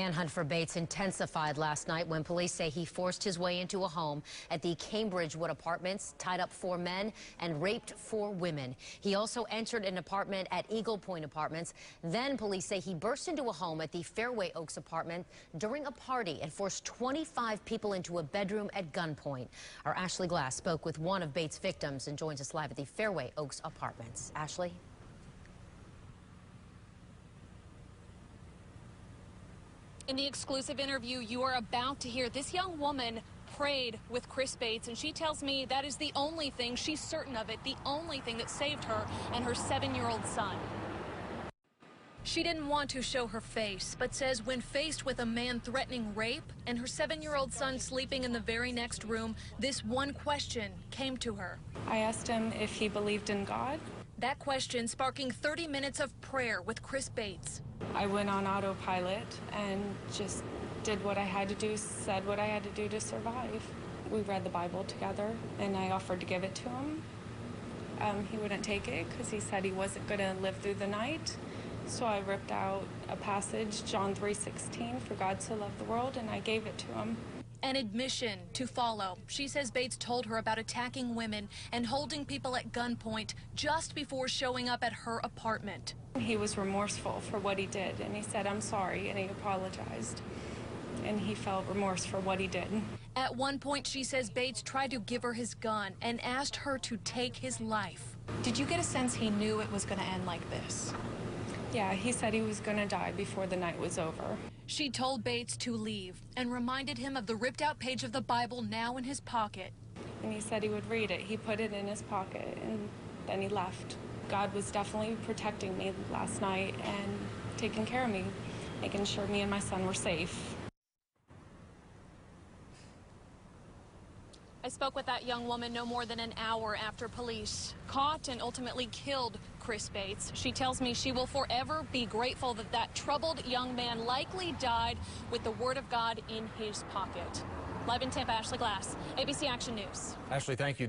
Manhunt for Bates intensified last night when police say he forced his way into a home at the Cambridge Wood Apartments, tied up 4 men, and raped 4 women. He also entered an apartment at Eagle Point Apartments. Then police say he burst into a home at the Fairway Oaks apartment during a party and forced 25 people into a bedroom at gunpoint. Our Ashley Glass spoke with one of Bates' victims and joins us live at the Fairway Oaks Apartments. Ashley? In the exclusive interview you are about to hear, this young woman prayed with Chris Bates, and she tells me that is the only thing, she's certain of it, the only thing that saved her and her 7-year-old son. She didn't want to show her face, but says when faced with a man threatening rape and her 7-year-old son sleeping in the very next room, this one question came to her. I asked him if he believed in God. That question sparking 30 minutes of prayer with Chris Bates. I went on autopilot and just did what I had to do, said what I had to do to survive. We read the Bible together, and I offered to give it to him. He wouldn't take it because he said he wasn't going to live through the night. So I ripped out a passage, John 3:16, for God so loved the world, and I gave it to him. An admission to follow. She says Bates told her about attacking women and holding people at gunpoint just before showing up at her apartment. He was remorseful for what he did, and he said, "I'm sorry," and he apologized. And he felt remorse for what he did. At one point, she says Bates tried to give her his gun and asked her to take his life. Did you get a sense he knew it was going to end like this? Yeah, he said he was going to die before the night was over. She told Bates to leave and reminded him of the ripped-out page of the Bible now in his pocket. And he said he would read it. He put it in his pocket, and then he left. God was definitely protecting me last night and taking care of me, making sure me and my son were safe. I spoke with that young woman no more than an hour after police caught and ultimately killed Chris Bates. She tells me she will forever be grateful that that troubled young man likely died with the Word of God in his pocket. Live in Tampa, Ashley Glass, ABC Action News. Ashley, thank you.